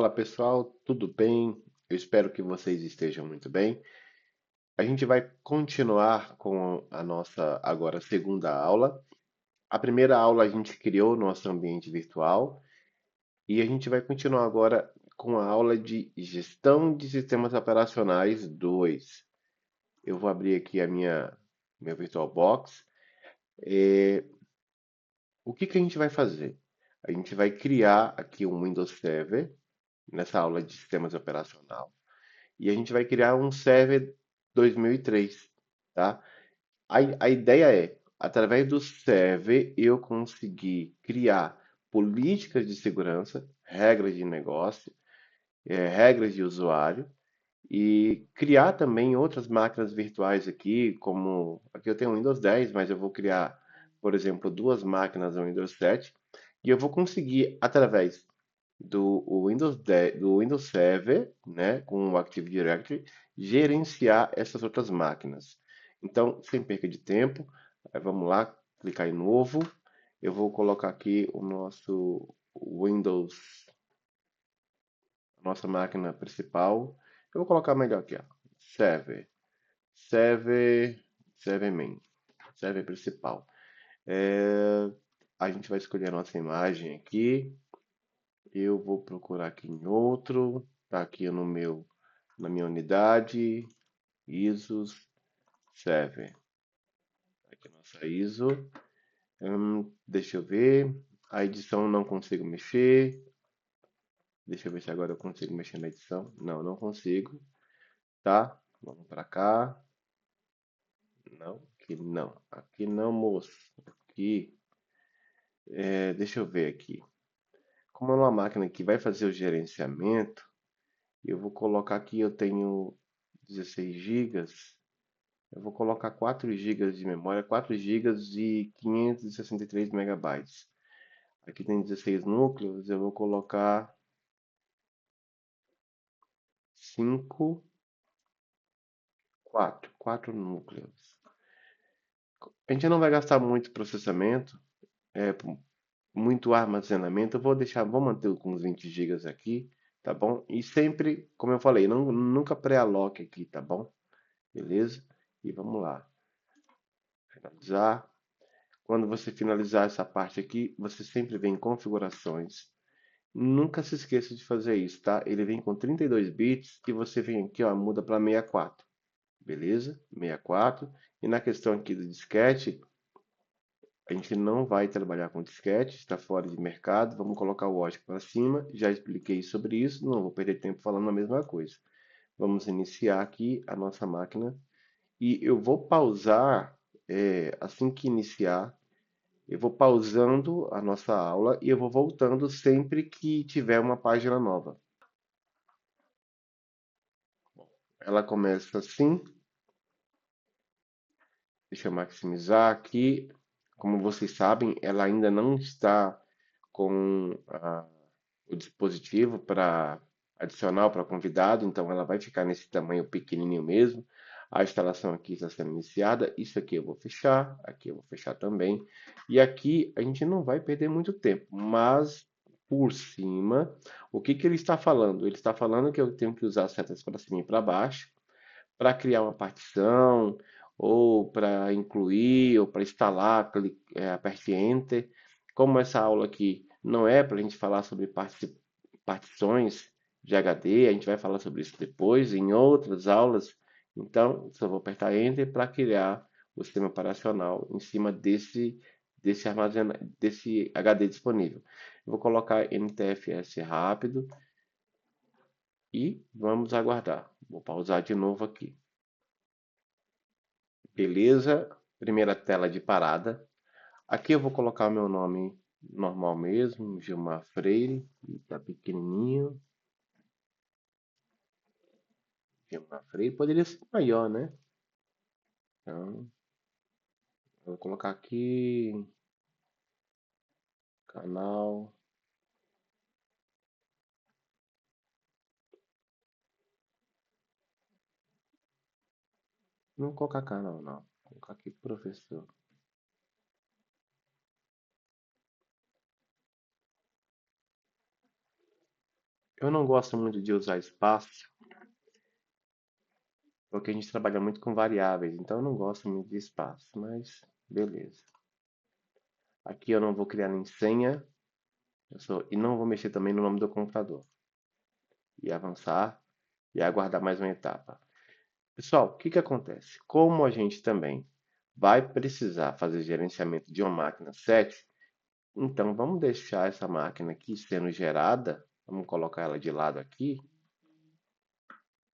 Fala pessoal, tudo bem? Eu espero que vocês estejam muito bem. A gente vai continuar com a nossa agora segunda aula. A primeira aula a gente criou nosso ambiente virtual e a gente vai continuar agora com a aula de gestão de sistemas operacionais 2. Eu vou abrir aqui a minha VirtualBox. O que que a gente vai fazer? A gente vai criar aqui um Windows Server nessa aula de sistemas operacionais. E a gente vai criar um server 2003, tá? A ideia é, através do server, eu conseguir criar políticas de segurança, regras de negócio, regras de usuário e criar também outras máquinas virtuais aqui, como aqui eu tenho o Windows 10, mas eu vou criar, por exemplo, duas máquinas no Windows 7 e eu vou conseguir, através do Windows 10, do Windows Server, né, com o Active Directory, gerenciar essas outras máquinas. Então, sem perca de tempo, vamos lá, clicar em novo. Eu vou colocar aqui o nosso Windows, a nossa máquina principal. Eu vou colocar melhor aqui, ó, Server, Server, Server Main, Server principal. A gente vai escolher a nossa imagem aqui. Eu vou procurar aqui em outro. Tá aqui na minha unidade. ISOs server. Aqui a nossa ISO. Deixa eu ver. A edição não consigo mexer. Deixa eu ver se agora eu consigo mexer na edição. Não, não consigo. Tá? Vamos para cá. Não, aqui não. Aqui não, moço. Aqui. Deixa eu ver aqui. Como é uma máquina que vai fazer o gerenciamento, eu vou colocar aqui, eu tenho 16 gigas. Eu vou colocar 4 gigas de memória, 4 gigas e 563 megabytes. Aqui tem 16 núcleos, eu vou colocar 5, 4 núcleos. A gente não vai gastar muito processamento, é, muito armazenamento. Eu vou deixar, vou manter com uns 20 gigas aqui, tá bom? E sempre, como eu falei, nunca pré-aloque aqui, tá bom? Beleza? E vamos lá. Finalizar. Quando você finalizar essa parte aqui, você sempre vem em configurações. Nunca se esqueça de fazer isso, tá? Ele vem com 32 bits e você vem aqui, ó, muda para 64. Beleza? 64. E na questão aqui do disquete, a gente não vai trabalhar com disquete, está fora de mercado. Vamos colocar o OSC para cima. Já expliquei sobre isso, não vou perder tempo falando a mesma coisa. Vamos iniciar aqui a nossa máquina e eu vou pausar assim que iniciar. Eu vou pausando a nossa aula e eu vou voltando sempre que tiver uma página nova. Ela começa assim. Deixa eu maximizar aqui. Como vocês sabem, ela ainda não está com o dispositivo para adicional para convidado, então ela vai ficar nesse tamanho pequenininho mesmo. A instalação aqui está sendo iniciada. Isso aqui eu vou fechar, aqui eu vou fechar também. E aqui a gente não vai perder muito tempo, mas por cima, o que que ele está falando? Ele está falando que eu tenho que usar setas para cima e para baixo para criar uma partição, ou para incluir, ou para instalar, aperte Enter. Como essa aula aqui não é para a gente falar sobre partições de HD, a gente vai falar sobre isso depois, em outras aulas. Então, só vou apertar Enter para criar o sistema operacional em cima desse HD disponível. Eu vou colocar NTFS rápido e vamos aguardar. Vou pausar de novo aqui. Beleza, primeira tela de parada. Aqui eu vou colocar o meu nome normal mesmo, Gilmar Freire, tá pequenininho. Gilmar Freire poderia ser maior, né? Então, eu vou colocar aqui canal. Não vou colocar canal, não. Vou colocar aqui professor. Eu não gosto muito de usar espaço, porque a gente trabalha muito com variáveis, então eu não gosto muito de espaço, mas beleza. Aqui eu não vou criar nem senha, e não vou mexer também no nome do computador. E avançar e aguardar mais uma etapa. Pessoal, o que que acontece? Como a gente também vai precisar fazer gerenciamento de uma máquina 7, então vamos deixar essa máquina aqui sendo gerada, vamos colocar ela de lado aqui,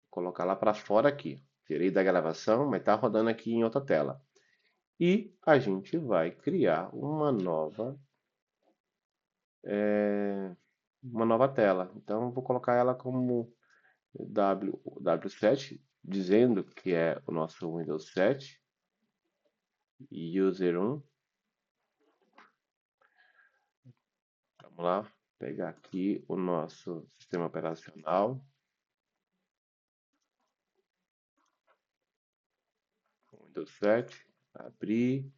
colocar lá para fora aqui. Tirei da gravação, mas está rodando aqui em outra tela. E a gente vai criar uma nova tela. Então, vou colocar ela como W7, dizendo que é o nosso Windows 7, user 1. Vamos lá, pegar aqui o nosso sistema operacional, Windows 7, abrir,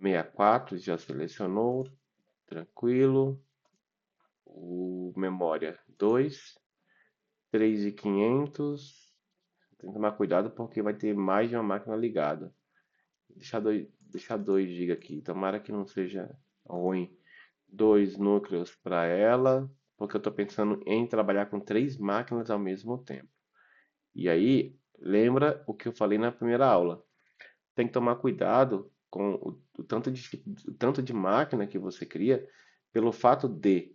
64, já selecionou, tranquilo, o memória 2, 3.500, tem que tomar cuidado porque vai ter mais de uma máquina ligada. Deixar 2 GB aqui, tomara que não seja ruim. 2 núcleos para ela, porque eu estou pensando em trabalhar com 3 máquinas ao mesmo tempo. E aí, lembra o que eu falei na primeira aula. Tem que tomar cuidado com o tanto de máquina que você cria, pelo fato de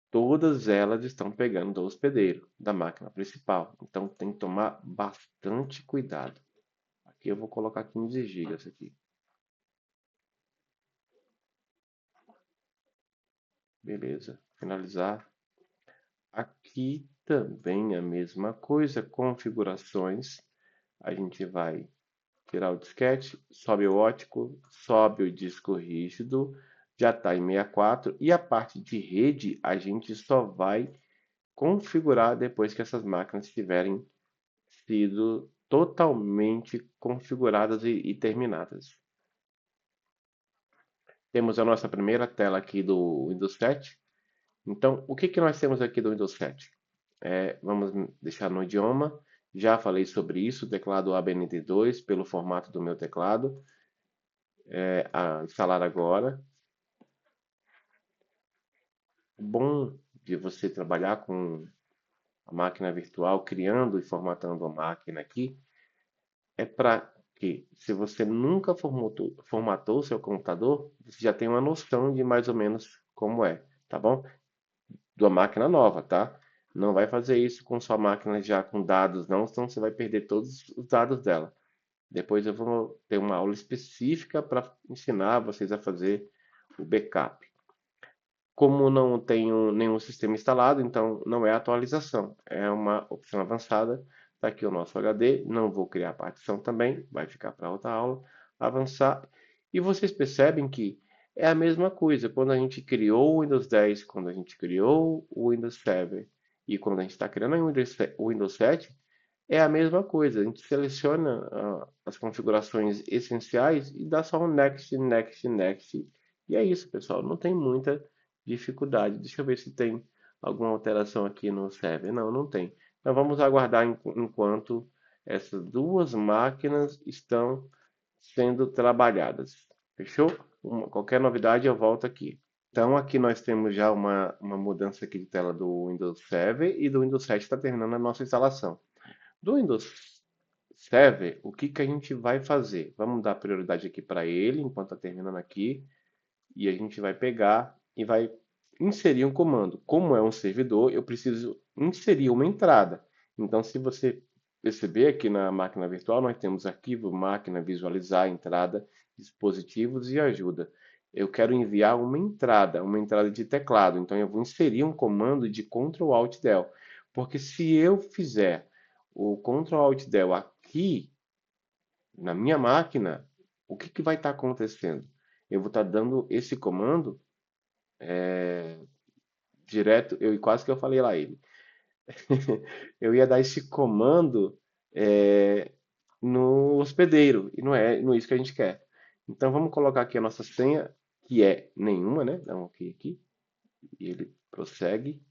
todas elas estão pegando do hospedeiro, da máquina principal. Então tem que tomar bastante cuidado. Aqui eu vou colocar 15 gigas aqui. Beleza. Finalizar. Aqui também a mesma coisa, configurações. A gente vai tirar o disquete, sobe o ótico, sobe o disco rígido, já está em 64. E a parte de rede a gente só vai configurar depois que essas máquinas tiverem sido totalmente configuradas e terminadas. Temos a nossa primeira tela aqui do Windows 7. Então, o que que nós temos aqui do Windows 7? Vamos deixar no idioma. Já falei sobre isso, teclado ABNT2 pelo formato do meu teclado. A instalar agora. O bom de você trabalhar com a máquina virtual, criando e formatando a máquina aqui, é para que, se você nunca formatou o seu computador, você já tem uma noção de mais ou menos como é, tá bom? De uma máquina nova, tá? Não vai fazer isso com sua máquina já com dados, não, senão você vai perder todos os dados dela. Depois eu vou ter uma aula específica para ensinar vocês a fazer o backup. Como não tenho nenhum sistema instalado, então não é atualização, é uma opção avançada. Está aqui o nosso HD, não vou criar partição também, vai ficar para outra aula. Avançar. E vocês percebem que é a mesma coisa. Quando a gente criou o Windows 10, quando a gente criou o Windows 7 e quando a gente está criando o Windows 7, é a mesma coisa. A gente seleciona as configurações essenciais e dá só um Next, Next, Next. E é isso, pessoal. Não tem muita dificuldade. Deixa eu ver se tem alguma alteração aqui no server. Não, não tem. Então vamos aguardar enquanto essas duas máquinas estão sendo trabalhadas. Fechou? Qualquer novidade eu volto aqui. Então aqui nós temos já uma mudança aqui de tela do Windows Server e do Windows 7 está terminando a nossa instalação. Do Windows Server, o que que a gente vai fazer? Vamos dar prioridade aqui para ele enquanto está terminando aqui e a gente vai pegar e vai inserir um comando. Como é um servidor, eu preciso inserir uma entrada. Então, se você perceber aqui na máquina virtual, nós temos arquivo, máquina, visualizar, entrada, dispositivos e ajuda. Eu quero enviar uma entrada de teclado. Então, eu vou inserir um comando de Ctrl Alt Del. Porque se eu fizer o Ctrl Alt Del aqui na minha máquina, o que que vai estar acontecendo? Eu vou estar dando esse comando direto, eu quase que eu falei lá ele. Eu ia dar esse comando é, no hospedeiro e não é isso que a gente quer. Então vamos colocar aqui a nossa senha, que é nenhuma, né? Dá um OK aqui e ele prossegue.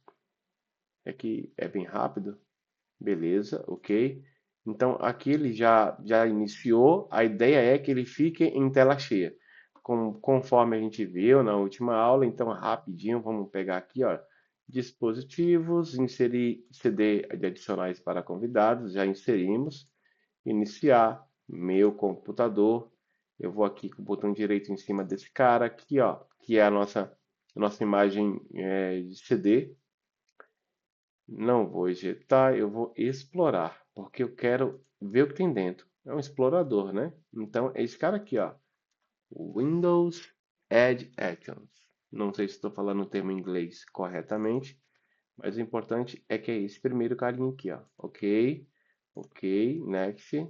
É que é bem rápido. Beleza, ok. Então aqui ele já iniciou. A ideia é que ele fique em tela cheia. Conforme a gente viu na última aula, então rapidinho vamos pegar aqui, ó, dispositivos, inserir CD de adicionais para convidados, já inserimos, iniciar, meu computador. Eu vou aqui com o botão direito em cima desse cara aqui, ó, que é a nossa imagem de CD. Não vou ejetar, eu vou explorar, porque eu quero ver o que tem dentro. É um explorador, né? Então, é esse cara aqui, ó. Windows Add Actions. Não sei se estou falando o termo em inglês corretamente, mas o importante é que é esse primeiro carinha aqui, ó. Ok, ok, next,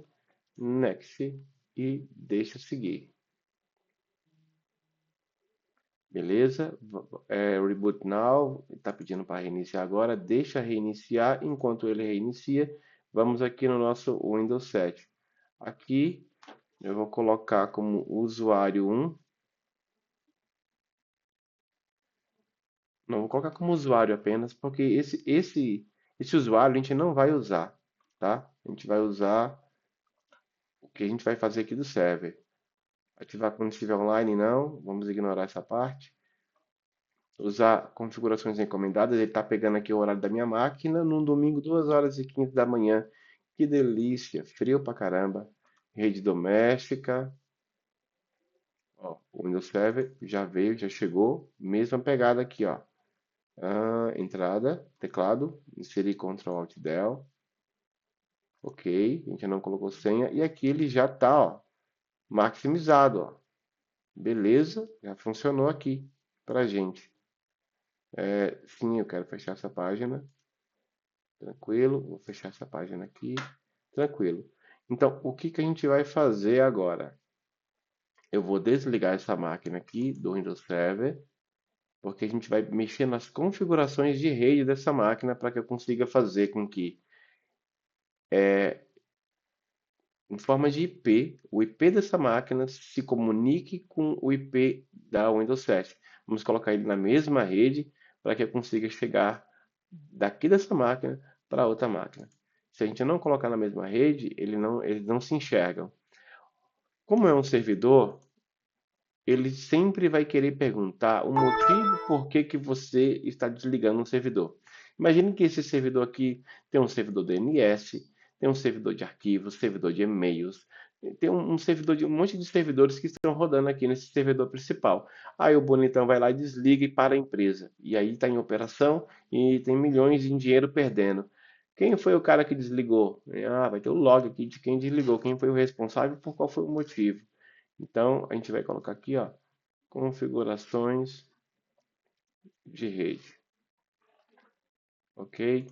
next e deixa seguir. Beleza? Reboot now, está pedindo para reiniciar agora. Deixa reiniciar. Enquanto ele reinicia, vamos aqui no nosso Windows 7. Aqui eu vou colocar como usuário 1. Não, vou colocar como usuário apenas, porque esse usuário a gente não vai usar, tá? A gente vai usar o que a gente vai fazer aqui do server. Ativar quando estiver online, não. Vamos ignorar essa parte. Usar configurações encomendadas. Ele está pegando aqui o horário da minha máquina num domingo, 2h15 da manhã. Que delícia, frio pra caramba. Rede doméstica. Ó, o Windows Server já veio, já chegou. Mesma pegada aqui, ó. Entrada, teclado, inserir Ctrl Alt Del. Ok, a gente não colocou senha. E aqui ele já está, ó, maximizado, ó. Beleza, já funcionou aqui pra gente. Sim, eu quero fechar essa página. Tranquilo, vou fechar essa página aqui. Tranquilo. Então, o que que a gente vai fazer agora? Eu vou desligar essa máquina aqui do Windows Server, porque a gente vai mexer nas configurações de rede dessa máquina para que eu consiga fazer com que, em forma de IP, o IP dessa máquina se comunique com o IP da Windows 7. Vamos colocar ele na mesma rede para que eu consiga chegar daqui dessa máquina para outra máquina. Se a gente não colocar na mesma rede, eles não se enxergam. Como é um servidor, ele sempre vai querer perguntar o motivo por que que você está desligando um servidor. Imagine que esse servidor aqui tem um servidor DNS, tem um servidor de arquivos, servidor de e-mails, tem um servidor de um monte de servidores que estão rodando aqui nesse servidor principal. Aí o bonitão vai lá e desliga e para a empresa. E aí está em operação e tem milhões em dinheiro perdendo. Quem foi o cara que desligou? Vai ter o log aqui de quem desligou, quem foi o responsável, por qual foi o motivo. Então, a gente vai colocar aqui, ó, configurações de rede, ok?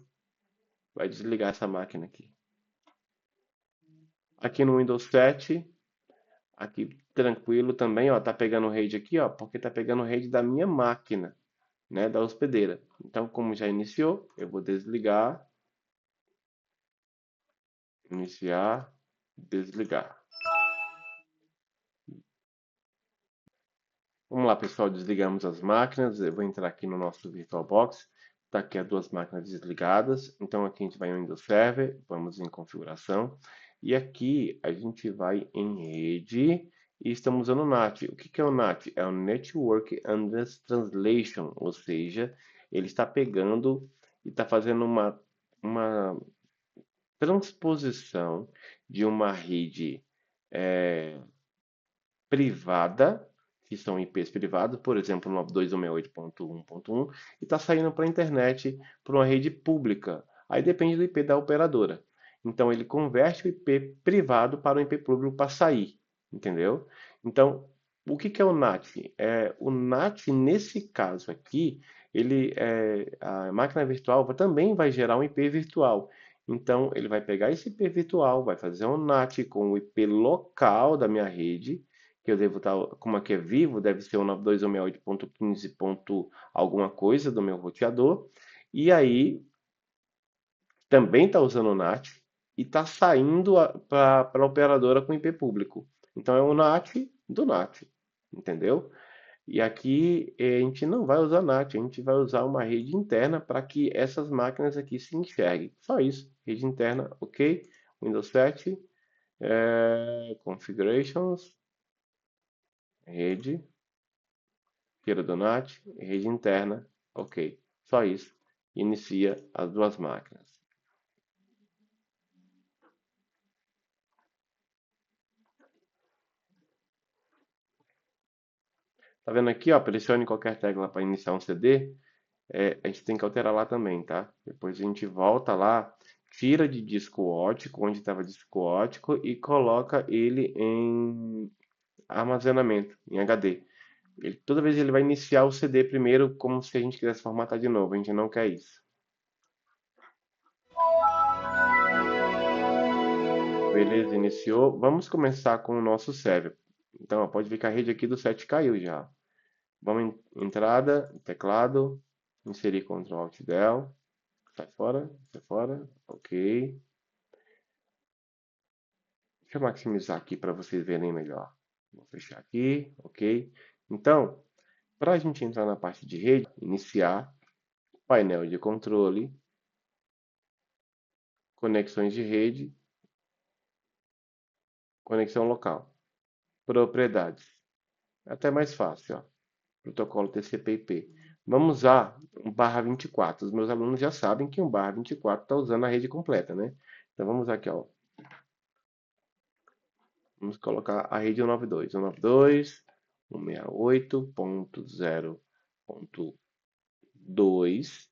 Vai desligar essa máquina aqui. Aqui no Windows 7, aqui tranquilo também, ó, tá pegando rede aqui, ó, porque tá pegando rede da minha máquina, né, da hospedeira. Então, como já iniciou, eu vou desligar, iniciar, desligar. Vamos lá, pessoal, desligamos as máquinas. Eu vou entrar aqui no nosso VirtualBox. Está aqui as duas máquinas desligadas. Então aqui a gente vai em Windows Server, vamos em configuração. E aqui a gente vai em rede e estamos usando o NAT. O que é o NAT? É o Network Address Translation, ou seja, ele está pegando e está fazendo uma transposição de uma rede privada, que são IPs privados, por exemplo, 92.168.1.1, e está saindo para a internet para uma rede pública. Aí depende do IP da operadora. Então ele converte o IP privado para o IP público para sair, entendeu? Então, o que que é o NAT? O NAT, nesse caso aqui, a máquina virtual também vai gerar um IP virtual. Então, ele vai pegar esse IP virtual, vai fazer um NAT com o IP local da minha rede, que eu devo estar, como aqui é vivo, deve ser o 92.168.15. Alguma coisa do meu roteador. E aí também está usando o NAT e está saindo para a operadora com IP público. Então é o NAT do NAT, entendeu? E aqui a gente não vai usar NAT, a gente vai usar uma rede interna para que essas máquinas aqui se enxerguem. Só isso, rede interna, ok? Windows 7, Configurations, rede, tira do NAT, rede interna, ok. Só isso, inicia as duas máquinas. Tá vendo aqui, ó? Pressione qualquer tecla para iniciar um CD. A gente tem que alterar lá também, tá? Depois a gente volta lá, tira de disco ótico, onde estava disco ótico, e coloca ele em armazenamento, em HD. Toda vez ele vai iniciar o CD primeiro, como se a gente quisesse formatar de novo. A gente não quer isso. Beleza, iniciou. Vamos começar com o nosso server. Então, ó, pode ver que a rede aqui do 7 caiu já. Vamos em entrada, teclado, inserir Ctrl Alt Del. Sai fora, ok. Deixa eu maximizar aqui para vocês verem melhor. Vou fechar aqui, ok. Então, para a gente entrar na parte de rede, iniciar, painel de controle, conexões de rede, conexão local, propriedades. É até mais fácil, ó. Protocolo TCP/IP. Vamos usar um /24. Os meus alunos já sabem que um /24 está usando a rede completa, né? Então vamos aqui, ó. Vamos colocar a rede 192. 192, 168.0.2,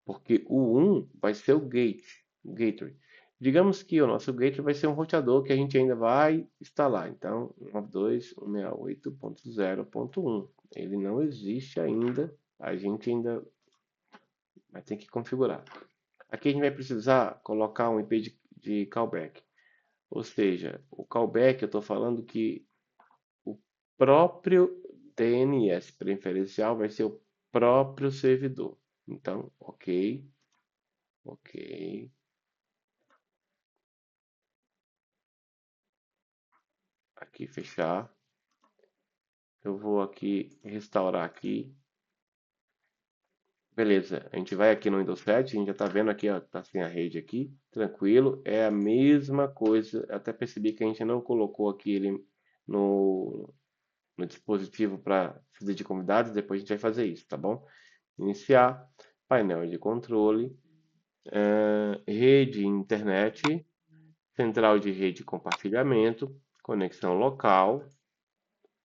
porque o 1 vai ser o gateway. Digamos que o nosso gateway vai ser um roteador que a gente ainda vai instalar. Então, 192.168.0.1. Ele não existe ainda, a gente ainda vai ter que configurar. Aqui a gente vai precisar colocar um IP de callback. Ou seja, o callback eu estou falando que o próprio DNS preferencial vai ser o próprio servidor. Então, ok, ok. Aqui fechar. Eu vou aqui restaurar aqui. Beleza, a gente vai aqui no Windows 7, a gente já está vendo aqui, ó, tá sem a rede aqui, tranquilo, é a mesma coisa. Eu até percebi que a gente não colocou aqui ele no, no dispositivo para CD de convidados, depois a gente vai fazer isso, tá bom? Iniciar, painel de controle, rede internet, central de rede e compartilhamento, conexão local,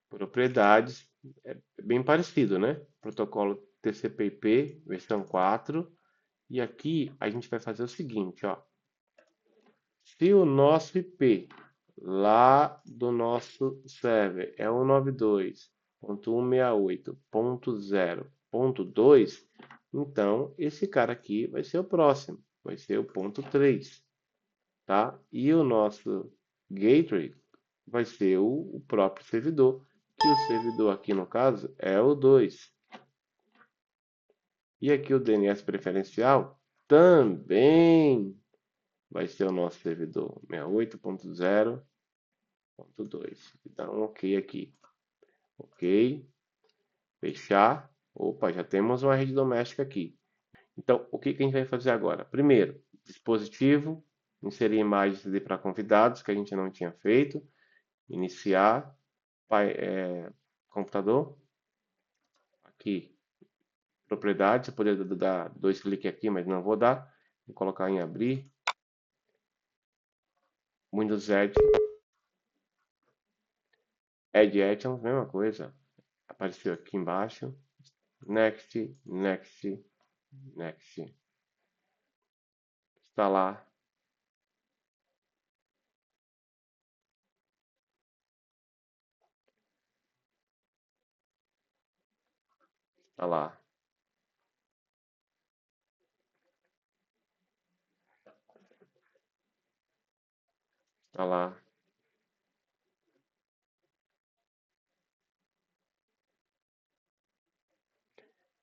propriedades, é bem parecido, né? Protocolo TCP/IP, versão 4. E aqui a gente vai fazer o seguinte, ó. Se o nosso IP lá do nosso server é 192.168.0.2, então esse cara aqui vai ser o próximo, vai ser o ponto 3, tá? E o nosso gateway vai ser o próprio servidor, que o servidor aqui no caso é o 2. E aqui o DNS preferencial também vai ser o nosso servidor 68.0.2. Dá um OK aqui. OK. Fechar. Opa, já temos uma rede doméstica aqui. Então, o que que a gente vai fazer agora? Primeiro, dispositivo, inserir imagem CD para convidados, que a gente não tinha feito. Iniciar, computador. Aqui, propriedades. Eu poderia dar dois cliques aqui, mas não vou dar. Vou colocar em abrir. Windows Edge. Edge Actions, mesma coisa. Apareceu aqui embaixo. Next, next, next. Instalar, instalar. Instalar.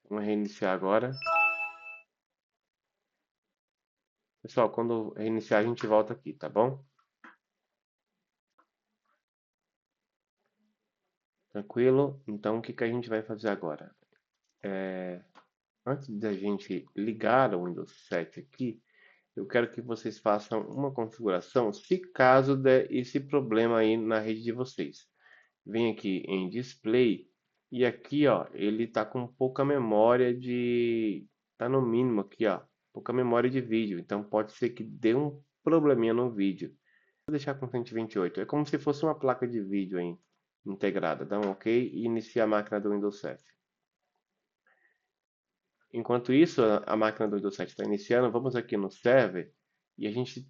Vamos reiniciar agora. Pessoal, quando reiniciar a gente volta aqui, tá bom? Tranquilo? Então, o que que a gente vai fazer agora? Antes da gente ligar o Windows 7 aqui, eu quero que vocês façam uma configuração se caso der esse problema aí na rede de vocês. Vem aqui em Display e aqui, ó, ele tá com pouca memória de... Tá no mínimo aqui, ó, pouca memória de vídeo. Então pode ser que dê um probleminha no vídeo. Vou deixar com 128. É como se fosse uma placa de vídeo aí, integrada. Dá um OK e inicia a máquina do Windows 7. Enquanto isso, a máquina do Windows 7 está iniciando, vamos aqui no server e a gente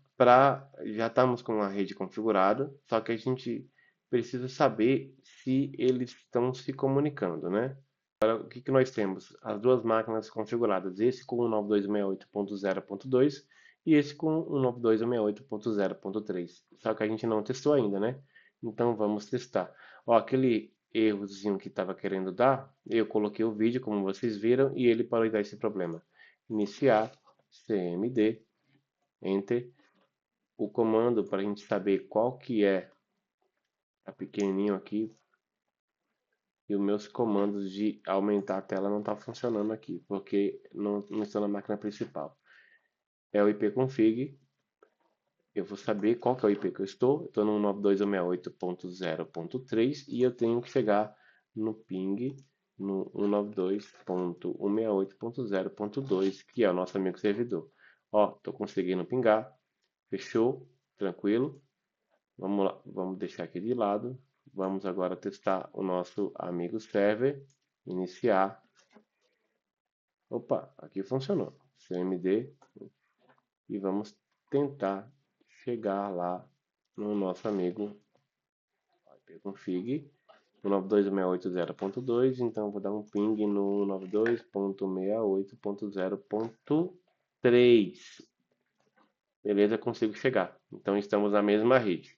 já estamos com a rede configurada, só que a gente precisa saber se eles estão se comunicando, né? Agora, o que que nós temos? As duas máquinas configuradas, esse com 192.68.0.2 e esse com 192.68.0.3. Só que a gente não testou ainda, né? Então vamos testar. Ó, aquele errozinho que estava querendo dar, eu coloquei o vídeo, como vocês viram, e ele parou de dar esse problema. Iniciar, cmd, enter, o comando para a gente saber qual que é, tá pequenininho aqui, e os meus comandos de aumentar a tela não estão funcionando aqui, porque não estou na máquina principal. É o ipconfig, eu vou saber qual que é o IP que eu estou no 192.168.0.3 e eu tenho que chegar no ping no 192.168.0.2, que é o nosso amigo servidor. Ó, estou conseguindo pingar, fechou, tranquilo. Vamos lá, vamos deixar aqui de lado. Vamos agora testar o nosso amigo server, iniciar. Opa, aqui funcionou. CMD e vamos tentar chegar lá no nosso amigo ipconfig 192.168.0.2, então vou dar um ping no 192.168.0.3. Beleza, consigo chegar. Então estamos na mesma rede.